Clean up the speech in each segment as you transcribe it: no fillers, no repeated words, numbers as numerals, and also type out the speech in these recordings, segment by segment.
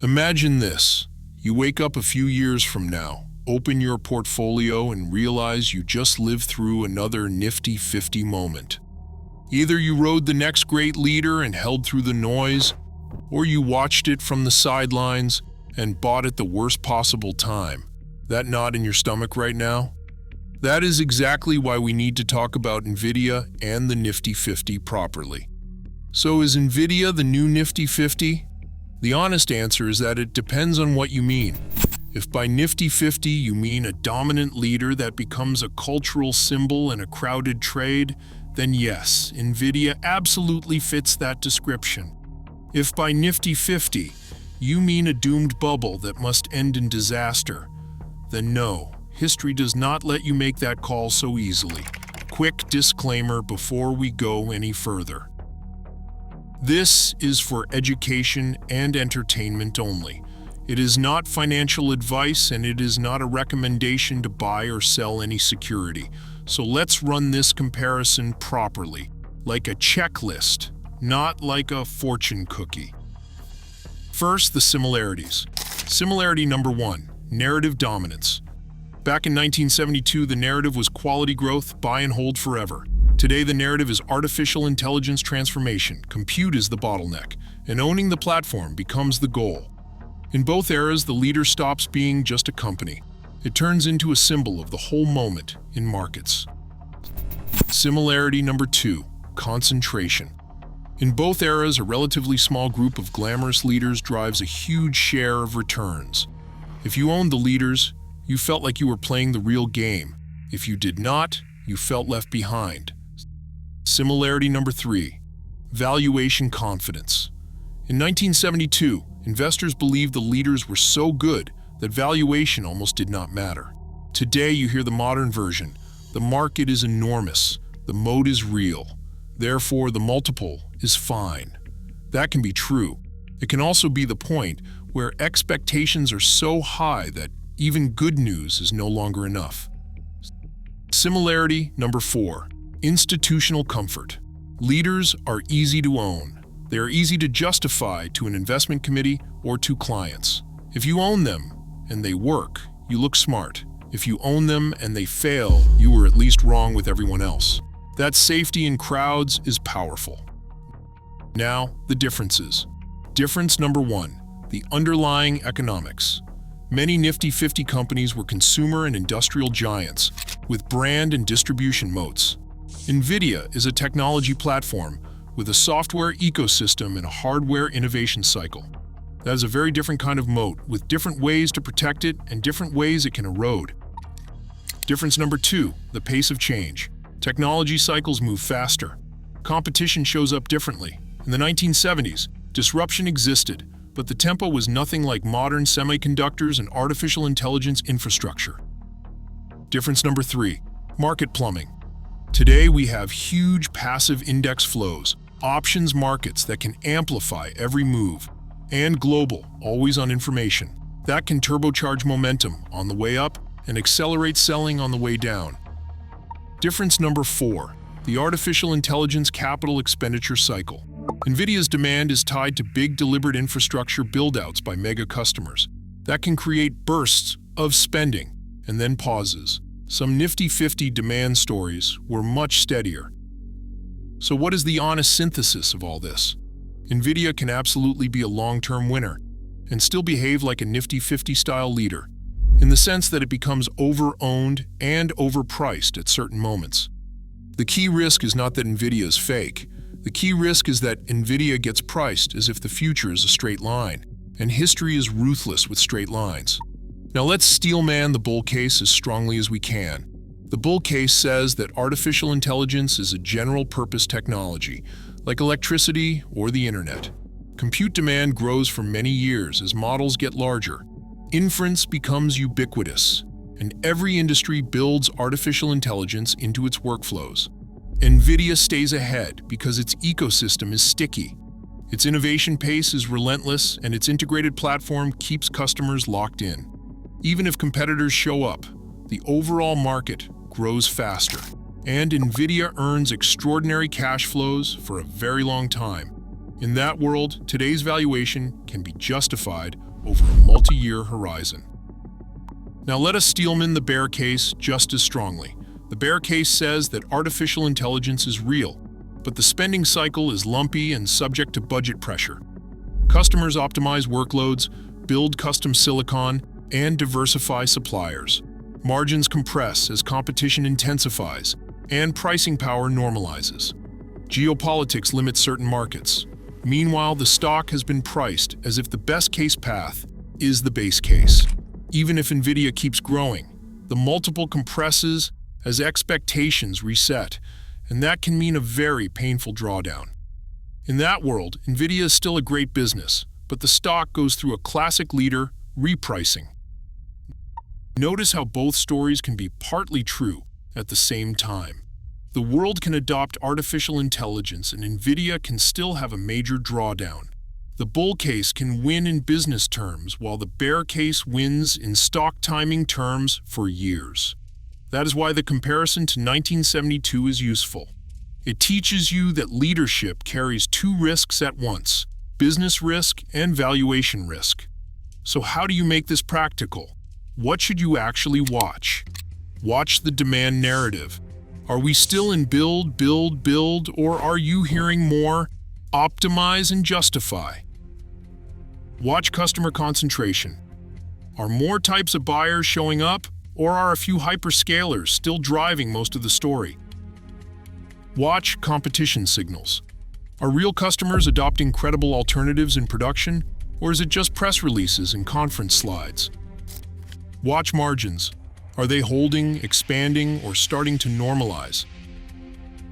Imagine this. You wake up a few years from now, open your portfolio and realize you just lived through another Nifty 50 moment. Either you rode the next great leader and held through the noise, or you watched it from the sidelines and bought at the worst possible time. That knot in your stomach right now? That is exactly why we need to talk about NVIDIA and the Nifty 50 properly. So is NVIDIA the new Nifty 50? The honest answer is that it depends on what you mean. If by Nifty 50 you mean a dominant leader that becomes a cultural symbol in a crowded trade, then yes, NVIDIA absolutely fits that description. If by Nifty 50 you mean a doomed bubble that must end in disaster, then no, history does not let you make that call so easily. Quick disclaimer before we go any further. This is for education and entertainment only. It is not financial advice and it is not a recommendation to buy or sell any security. So let's run this comparison properly, like a checklist, not like a fortune cookie. First, the similarities. Similarity number 1, narrative dominance. Back in 1972, the narrative was quality growth, buy and hold forever. Today, the narrative is artificial intelligence transformation, compute is the bottleneck, and owning the platform becomes the goal. In both eras, the leader stops being just a company. It turns into a symbol of the whole moment in markets. Similarity number 2, concentration. In both eras, a relatively small group of glamorous leaders drives a huge share of returns. If you owned the leaders, you felt like you were playing the real game. If you did not, you felt left behind. Similarity number 3, valuation confidence. In 1972, investors believed the leaders were so good that valuation almost did not matter. Today, you hear the modern version. The market is enormous. The moat is real. Therefore, the multiple is fine. That can be true. It can also be the point where expectations are so high that even good news is no longer enough. Similarity number 4, institutional comfort. Leaders are easy to own. They are easy to justify to an investment committee or to clients. If you own them and they work, you look smart. If you own them and they fail, you were at least wrong with everyone else. That safety in crowds is powerful. Now, the differences. Difference number 1, the underlying economics. Many Nifty 50 companies were consumer and industrial giants with brand and distribution moats. NVIDIA is a technology platform with a software ecosystem and a hardware innovation cycle. That is a very different kind of moat with different ways to protect it and different ways it can erode. Difference number 2, the pace of change. Technology cycles move faster. Competition shows up differently. In the 1970s, disruption existed, but the tempo was nothing like modern semiconductors and artificial intelligence infrastructure. Difference number 3, market plumbing. Today we have huge passive index flows, options markets that can amplify every move, and global, always-on information. That can turbocharge momentum on the way up and accelerate selling on the way down. Difference number 4, the artificial intelligence capital expenditure cycle. NVIDIA's demand is tied to big deliberate infrastructure build-outs by mega customers. That can create bursts of spending and then pauses. Some Nifty 50 demand stories were much steadier. So what is the honest synthesis of all this? NVIDIA can absolutely be a long-term winner and still behave like a Nifty 50 style leader, in the sense that it becomes over-owned and overpriced at certain moments. The key risk is not that NVIDIA is fake. The key risk is that NVIDIA gets priced as if the future is a straight line, and history is ruthless with straight lines. Now let's steelman the bull case as strongly as we can. The bull case says that artificial intelligence is a general-purpose technology, like electricity or the internet. Compute demand grows for many years as models get larger. Inference becomes ubiquitous, and every industry builds artificial intelligence into its workflows. NVIDIA stays ahead because its ecosystem is sticky. Its innovation pace is relentless, and its integrated platform keeps customers locked in. Even if competitors show up, the overall market grows faster, and NVIDIA earns extraordinary cash flows for a very long time. In that world, today's valuation can be justified over a multi-year horizon. Now let us steelman the bear case just as strongly. The bear case says that artificial intelligence is real, but the spending cycle is lumpy and subject to budget pressure. Customers optimize workloads, build custom silicon, and diversify suppliers. Margins compress as competition intensifies, and pricing power normalizes. Geopolitics limits certain markets. Meanwhile, the stock has been priced as if the best-case path is the base case. Even if NVIDIA keeps growing, the multiple compresses as expectations reset, and that can mean a very painful drawdown. In that world, NVIDIA is still a great business, but the stock goes through a classic leader repricing. Notice how both stories can be partly true at the same time. The world can adopt artificial intelligence and NVIDIA can still have a major drawdown. The bull case can win in business terms while the bear case wins in stock timing terms for years. That is why the comparison to 1972 is useful. It teaches you that leadership carries two risks at once, business risk and valuation risk. So how do you make this practical? What should you actually watch? Watch the demand narrative. Are we still in build, build, build, or are you hearing more optimize and justify? Watch customer concentration. Are more types of buyers showing up, or are a few hyperscalers still driving most of the story? Watch competition signals. Are real customers adopting credible alternatives in production, or is it just press releases and conference slides? Watch margins. Are they holding, expanding, or starting to normalize?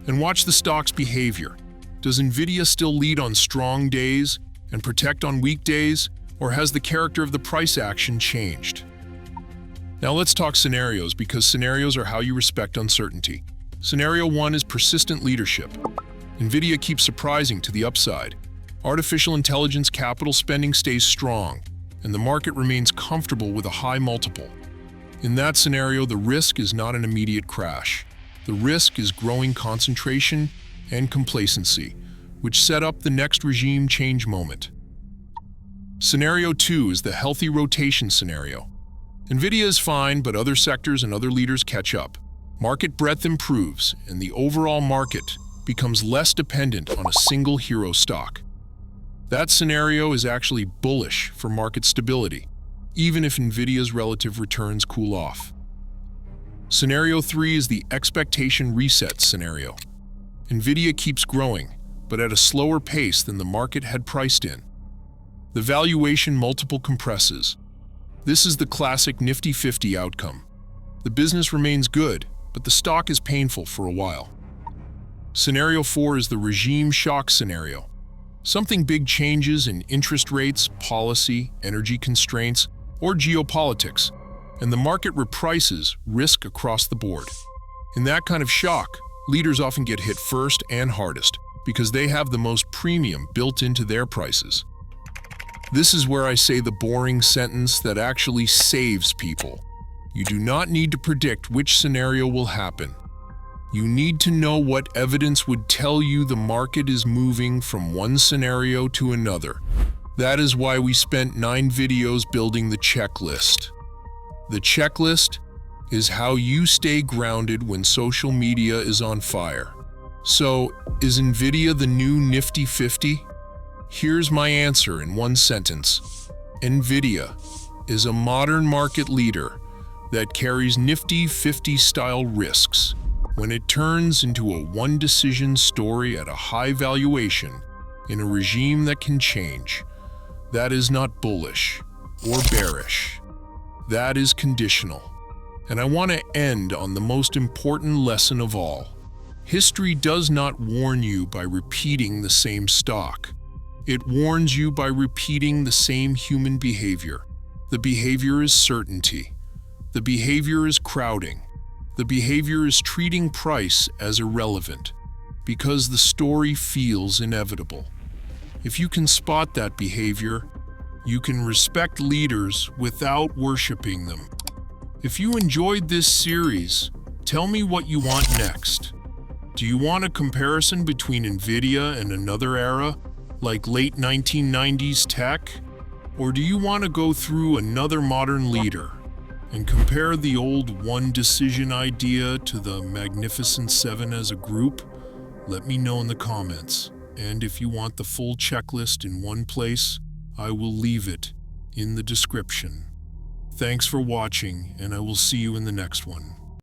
And watch the stock's behavior. Does NVIDIA still lead on strong days and protect on weak days, or has the character of the price action changed? Now let's talk scenarios, because scenarios are how you respect uncertainty. Scenario 1 is persistent leadership. NVIDIA keeps surprising to the upside. Artificial intelligence capital spending stays strong, and the market remains comfortable with a high multiple. In that scenario, the risk is not an immediate crash. The risk is growing concentration and complacency, which set up the next regime change moment. Scenario 2 is the healthy rotation scenario. NVIDIA is fine, but other sectors and other leaders catch up. Market breadth improves, and the overall market becomes less dependent on a single hero stock. That scenario is actually bullish for market stability, even if NVIDIA's relative returns cool off. Scenario 3 is the expectation reset scenario. NVIDIA keeps growing, but at a slower pace than the market had priced in. The valuation multiple compresses. This is the classic Nifty 50 outcome. The business remains good, but the stock is painful for a while. Scenario 4 is the regime shock scenario. Something big changes in interest rates, policy, energy constraints, or geopolitics, and the market reprices risk across the board. In that kind of shock, leaders often get hit first and hardest because they have the most premium built into their prices. This is where I say the boring sentence that actually saves people. You do not need to predict which scenario will happen. You need to know what evidence would tell you the market is moving from one scenario to another. That is why we spent 9 videos building the checklist. The checklist is how you stay grounded when social media is on fire. So, is NVIDIA the new Nifty 50? Here's my answer in one sentence. NVIDIA is a modern market leader that carries Nifty 50 style risks. When it turns into a one-decision story at a high valuation in a regime that can change, that is not bullish or bearish. That is conditional. And I want to end on the most important lesson of all. History does not warn you by repeating the same stock. It warns you by repeating the same human behavior. The behavior is certainty. The behavior is crowding. The behavior is treating price as irrelevant because the story feels inevitable. If you can spot that behavior, you can respect leaders without worshiping them. If you enjoyed this series, tell me what you want next. Do you want a comparison between NVIDIA and another era, like late 1990s tech? Or do you want to go through another modern leader and compare the old one decision idea to the Magnificent Seven as a group? Let me know in the comments. And if you want the full checklist in one place, I will leave it in the description. Thanks for watching, and I will see you in the next one.